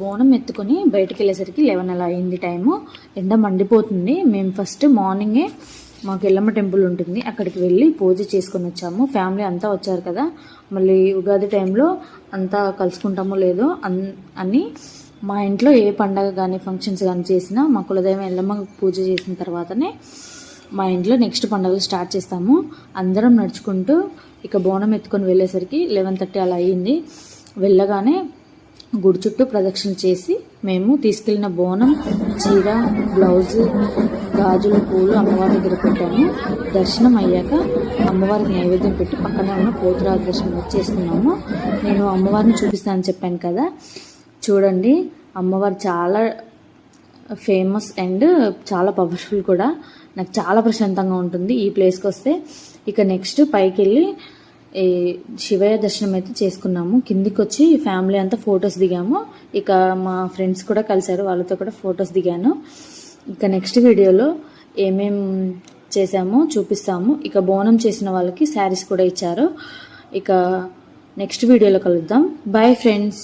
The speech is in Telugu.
బోనం ఎత్తుకొని బయటకు వెళ్ళేసరికి 11 అలా అయింది టైము. ఎండ మండిపోతుంది. మేము ఫస్ట్ మార్నింగే మాకు ఎల్లమ్మ టెంపుల్ ఉంటుంది, అక్కడికి వెళ్ళి పూజ చేసుకొని వచ్చాము. ఫ్యామిలీ అంతా వచ్చారు కదా, మళ్ళీ ఉగాది టైంలో అంతా కలుసుకుంటామో లేదో అని మా ఇంట్లో ఏ పండగ కానీ ఫంక్షన్స్ కానీ చేసినా మా కులదైవం ఎల్లమ్మ పూజ చేసిన తర్వాతనే మా ఇంట్లో నెక్స్ట్ పండుగలు స్టార్ట్ చేస్తాము. అందరం నడుచుకుంటూ ఇక బోనం ఎత్తుకొని వెళ్ళేసరికి 11:30 అలా అయ్యింది. వెళ్ళగానే గుడి చుట్టూ ప్రదక్షిణ చేసి మేము తీసుకెళ్లిన బోనం, చీర, బ్లౌజు, గాజులు, పూలు అమ్మవారి దగ్గర పెట్టాము. దర్శనం అయ్యాక అమ్మవారికి నైవేద్యం పెట్టి పక్కనే ఉన్న పోతురాజు దర్శనం చేసుకున్నాము. నేను అమ్మవారిని చూపిస్తానని చెప్పాను కదా, చూడండి అమ్మవారు చాలా ఫేమస్ అండ్ చాలా పవర్ఫుల్ కూడా. నాకు చాలా ప్రశాంతంగా ఉంటుంది ఈ ప్లేస్కి వస్తే. ఇక నెక్స్ట్ పైకి వెళ్ళి శివయ్య దర్శనం అయితే చేసుకున్నాము. కిందికి వచ్చి ఫ్యామిలీ అంతా ఫొటోస్ దిగాము. ఇక మా ఫ్రెండ్స్ కూడా కలిశారు, వాళ్ళతో కూడా ఫొటోస్ దిగాను. ఇక నెక్స్ట్ వీడియోలో ఏమేం చేసామో చూపిస్తాము. ఇక బోనం చేసిన వాళ్ళకి శారీస్ కూడా ఇచ్చారు. ఇక నెక్స్ట్ వీడియోలో కలుద్దాం. Bye friends.